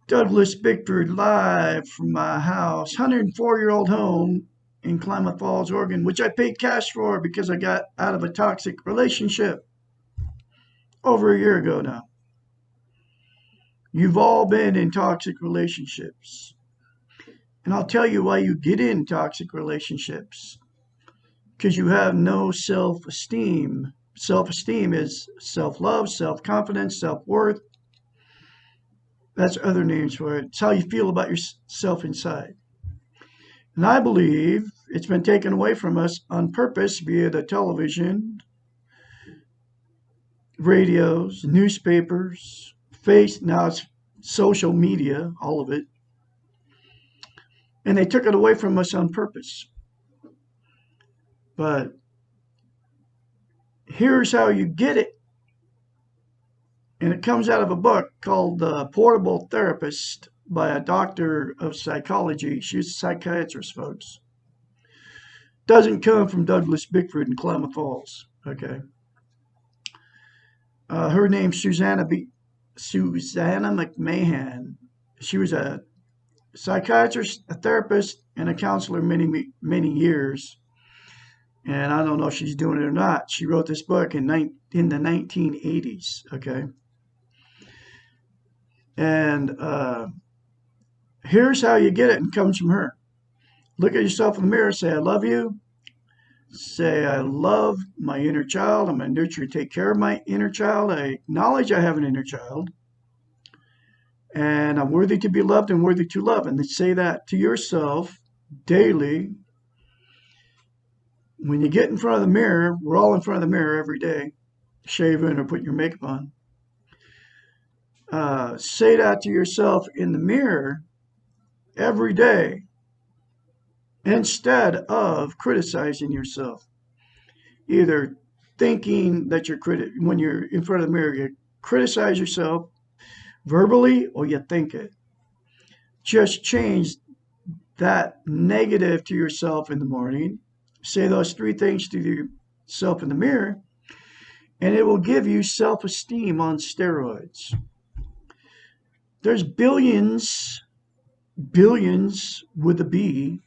Douglas Bickford live from my house, 104-year-old home in Klamath Falls, Oregon, which I paid cash for because I got out of a toxic relationship over a year ago now. You've all been in toxic relationships. And I'll tell you why you get in toxic relationships. Because you have no self esteem. Self esteem is self love, self confidence, self worth. That's other names for it. It's how you feel about yourself inside. And I believe it's been taken away from us on purpose via the television, radios, newspapers, now it's social media, all of it. And they took it away from us on purpose. But here's how you get it. And it comes out of a book called The Portable Therapist by a doctor of psychology. She's a psychiatrist, folks. Doesn't come from Douglas Bickford in Klamath Falls. Okay. Her name's Susanna McMahon. She was a psychiatrist, a therapist, and a counselor many years. And I don't know if she's doing it or not. She wrote this book in the 1980s. Okay. And here's how you get it, and it comes from her. Look at yourself in the mirror, say, I love you. Say, I love my inner child. I'm going to nurture and take care of my inner child. I acknowledge I have an inner child. And I'm worthy to be loved and worthy to love. And then say that to yourself daily. When you get in front of the mirror, we're all in front of the mirror every day, shaving or putting your makeup on. Say that to yourself in the mirror every day instead of criticizing yourself. Either thinking that when you're in front of the mirror, you criticize yourself verbally or you think it. Just change that negative to yourself in the morning. Say those three things to yourself in the mirror, and it will give you self-esteem on steroids. There's billions with a B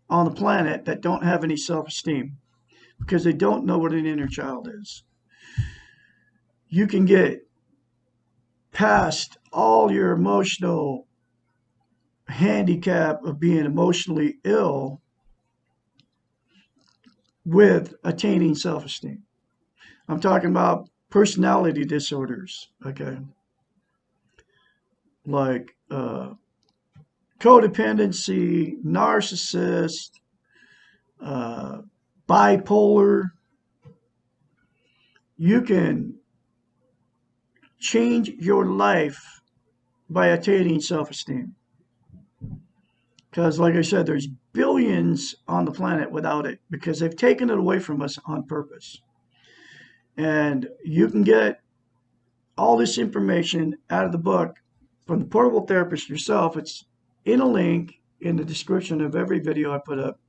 on the planet that don't have any self-esteem because they don't know what an inner child is. You can get past all your emotional handicap of being emotionally ill with attaining self-esteem. I'm talking about personality disorders, okay? Like codependency, narcissist, bipolar. You can change your life by attaining self-esteem. Because, like I said, there's billions on the planet without it because they've taken it away from us on purpose. And you can get all this information out of the book from the Portable Therapist yourself. It's in a link in the description of every video I put up.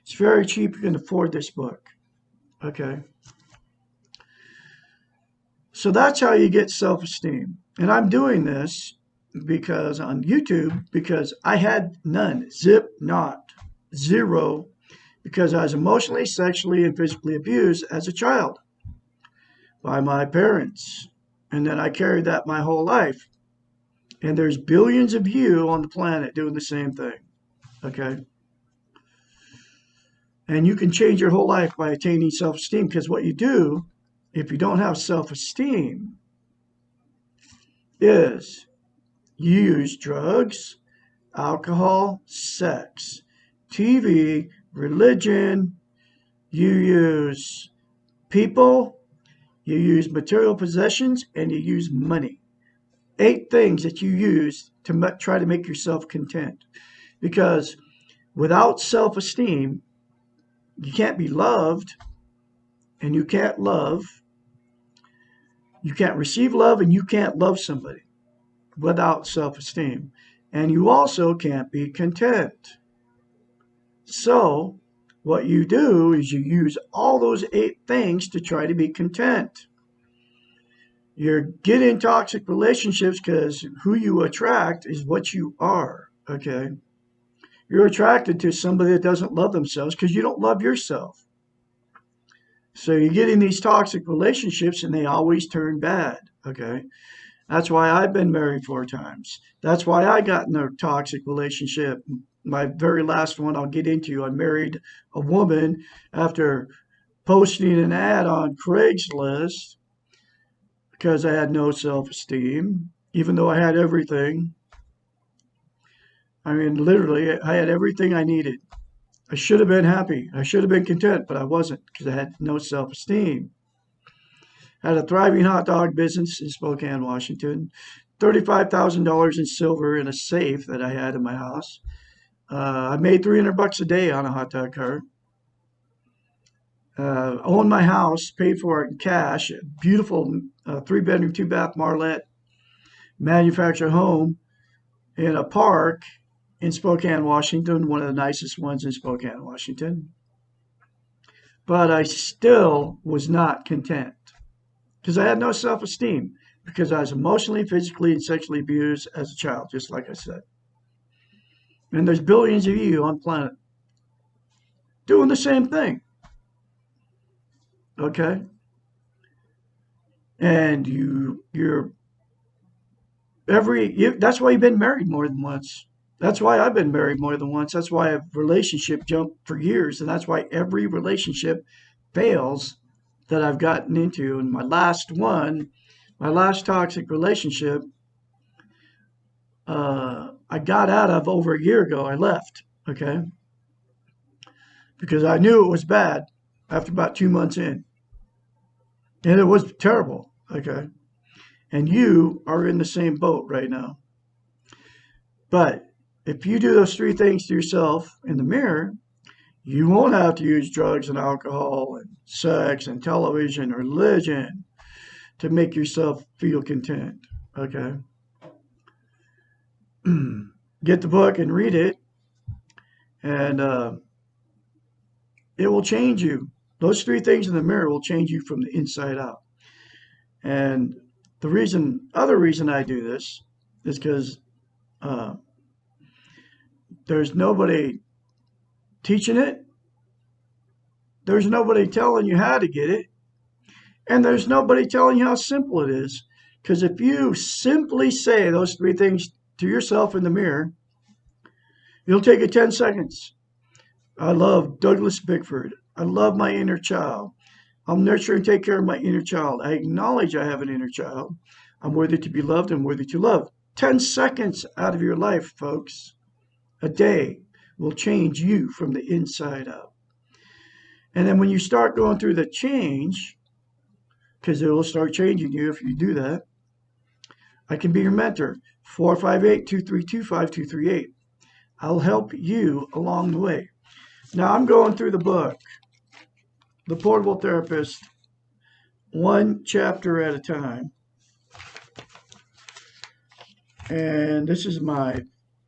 It's very cheap. You can afford this book. Okay. So that's how you get self-esteem. And I'm doing this because on YouTube, because I had none, zero, because I was emotionally, sexually, and physically abused as a child by my parents. And then I carried that my whole life. And there's billions of you on the planet doing the same thing. Okay? And you can change your whole life by attaining self-esteem because what you do, if you don't have self-esteem, is you use drugs, alcohol, sex, TV, religion, you use people, you use material possessions, and you use money. 8 things that you use to try to make yourself content. Because without self-esteem, you can't be loved, and you can't love. You can't receive love, and you can't love somebody without self-esteem. And you also can't be content. So what you do is you use all those 8 things to try to be content. You're getting toxic relationships because who you attract is what you are. Okay. You're attracted to somebody that doesn't love themselves because you don't love yourself. So you're getting these toxic relationships and they always turn bad. Okay. That's why I've been married 4 times. That's why I got in a toxic relationship. My very last one I'll get into. I married a woman after posting an ad on Craigslist because I had no self esteem, even though I had everything. I mean, literally, I had everything I needed. I should have been happy. I should have been content, but I wasn't because I had no self esteem. Had a thriving hot dog business in Spokane, Washington. $35,000 in silver in a safe that I had in my house. I made $300 a day on a hot dog cart. Owned my house, paid for it in cash. A beautiful 3-bedroom, 2-bath Marlette manufactured home in a park in Spokane, Washington, one of the nicest ones in Spokane, Washington. But I still was not content because I had no self-esteem because I was emotionally, physically, and sexually abused as a child, just like I said. And there's billions of you on the planet doing the same thing. Okay? And that's why you've been married more than once. That's why I've been married more than once. That's why a relationship jumped for years. And that's why every relationship fails that I've gotten into. And my last toxic relationship, I got out of over a year ago. I left, okay? Because I knew it was bad after about 2 months in. And it was terrible, okay? And you are in the same boat right now. But if you do those 3 things to yourself in the mirror, you won't have to use drugs and alcohol and sex and television or religion to make yourself feel content, okay? Get the book and read it, and it will change you. Those 3 things in the mirror will change you from the inside out. And the other reason I do this is because there's nobody teaching it. There's nobody telling you how to get it. And there's nobody telling you how simple it is. Because if you simply say those 3 things to yourself in the mirror, it'll take you 10 seconds. I love Douglas Bickford. I love my inner child. I'll nurture and take care of my inner child. I acknowledge I have an inner child. I'm worthy to be loved and worthy to love. 10 seconds out of your life, folks, a day will change you from the inside out. And then when you start going through the change, because it will start changing you if you do that, I can be your mentor. 458-232-5238. I'll help you along the way. Now I'm going through the book, The Portable Therapist, 1 chapter at a time. And this is my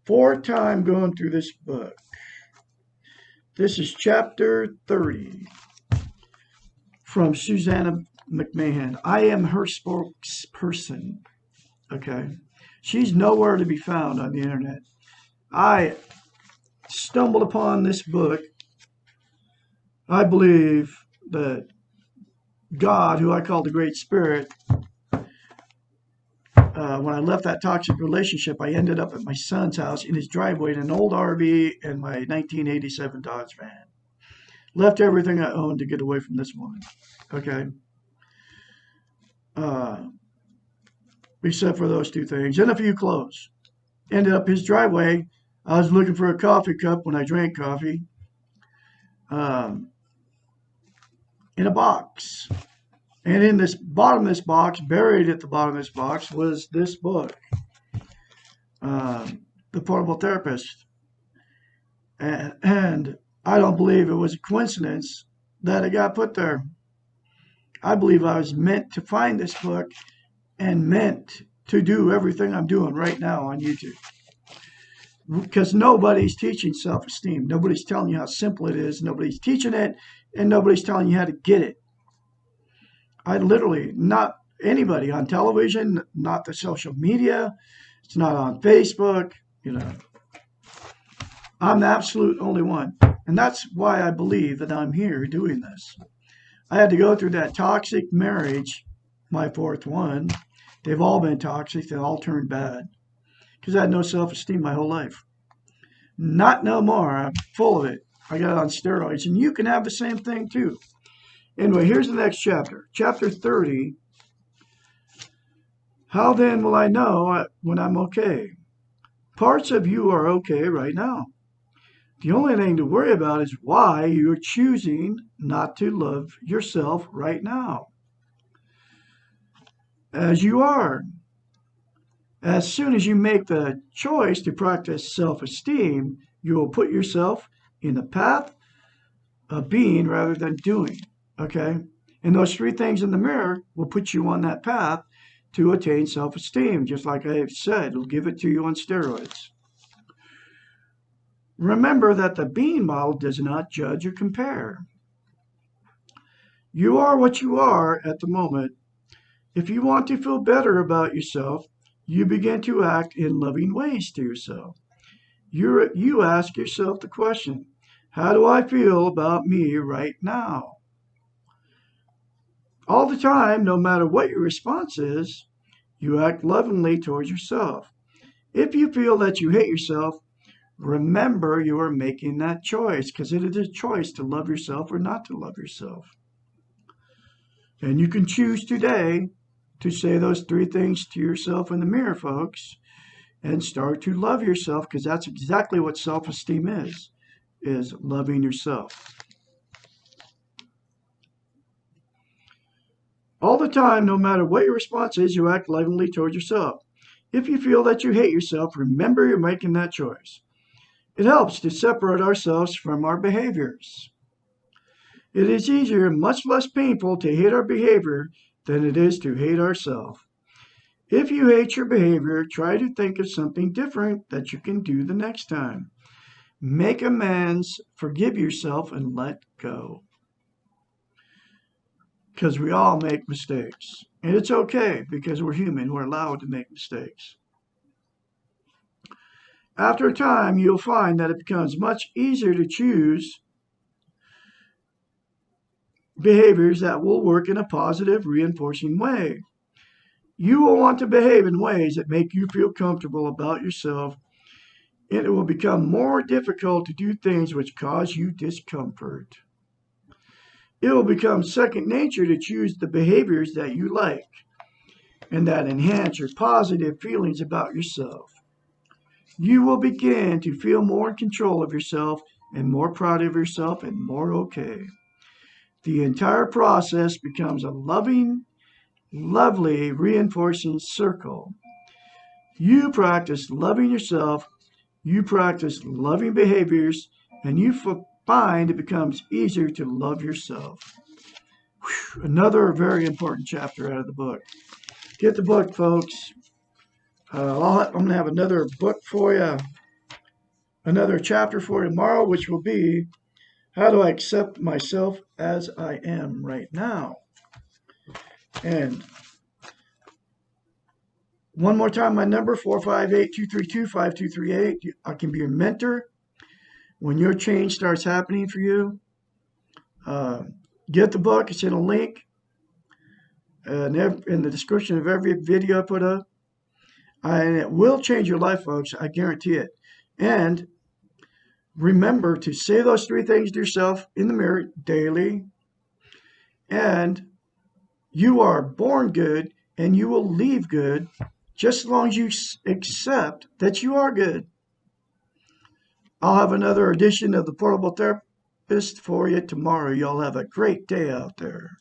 4th time going through this book. This is chapter 30 from Susanna McMahon. I am her spokesperson. Okay. She's nowhere to be found on the internet. I stumbled upon this book. I believe that God, who I call the Great Spirit, when I left that toxic relationship, I ended up at my son's house in his driveway in an old RV and my 1987 Dodge van. Left everything I owned to get away from this woman. Okay. Except for those 2 things and a few clothes. Ended up his driveway. I was looking for a coffee cup when I drank coffee. In a box. And in this bottom of this box, buried at the bottom of this box, was this book, The Portable Therapist. And I don't believe it was a coincidence that it got put there. I believe I was meant to find this book and meant to do everything I'm doing right now on YouTube. Because nobody's teaching self-esteem. Nobody's telling you how simple it is. Nobody's teaching it, and nobody's telling you how to get it. I literally, not anybody on television, not the social media. It's not on Facebook. I'm the absolute only one. And that's why I believe that I'm here doing this. I had to go through that toxic marriage, my fourth one. They've all been toxic. They all turned bad because I had no self-esteem my whole life. Not no more. I'm full of it. I got it on steroids. And you can have the same thing too. Anyway, here's the next chapter. Chapter 30. How then will I know when I'm okay? Parts of you are okay right now. The only thing to worry about is why you're choosing not to love yourself right now. As you are. As soon as you make the choice to practice self-esteem, you will put yourself in the path of being rather than doing. Okay? And those three things in the mirror will put you on that path to attain self-esteem. Just like I have said, it'll give it to you on steroids. Remember that the being model does not judge or compare. You are what you are at the moment. If you want to feel better about yourself, you begin to act in loving ways to yourself. You ask yourself the question, how do I feel about me right now? All the time, no matter what your response is, you act lovingly towards yourself. If you feel that you hate yourself, remember you are making that choice because it is a choice to love yourself or not to love yourself. And you can choose today to say those three things to yourself in the mirror, folks, and start to love yourself because that's exactly what self-esteem is loving yourself. All the time, no matter what your response is, you act lovingly towards yourself. If you feel that you hate yourself, remember you're making that choice. It helps to separate ourselves from our behaviors. It is easier and much less painful to hate our behavior than it is to hate ourselves. If you hate your behavior, try to think of something different that you can do the next time. Make amends, forgive yourself, and let go. Because we all make mistakes. And it's okay because we're human. We're allowed to make mistakes. After a time, you'll find that it becomes much easier to choose behaviors that will work in a positive, reinforcing way. You will want to behave in ways that make you feel comfortable about yourself, and it will become more difficult to do things which cause you discomfort. It will become second nature to choose the behaviors that you like and that enhance your positive feelings about yourself. You will begin to feel more in control of yourself and more proud of yourself and more okay. The entire process becomes a loving, lovely, reinforcing circle. You practice loving yourself, you practice loving behaviors, and you find it becomes easier to love yourself. Whew, another very important chapter out of the book. Get the book, folks. I'm going to have another book for you, another chapter for you tomorrow, which will be how do I accept myself as I am right now. And one more time, my number, 458-232-5238. I can be your mentor. When your change starts happening for you, get the book. It's in a link in the description of every video I put up. And it will change your life, folks. I guarantee it. And remember to say those three things to yourself in the mirror daily. And you are born good and you will leave good just as long as you accept that you are good. I'll have another edition of the Portable Therapist for you tomorrow. Y'all have a great day out there.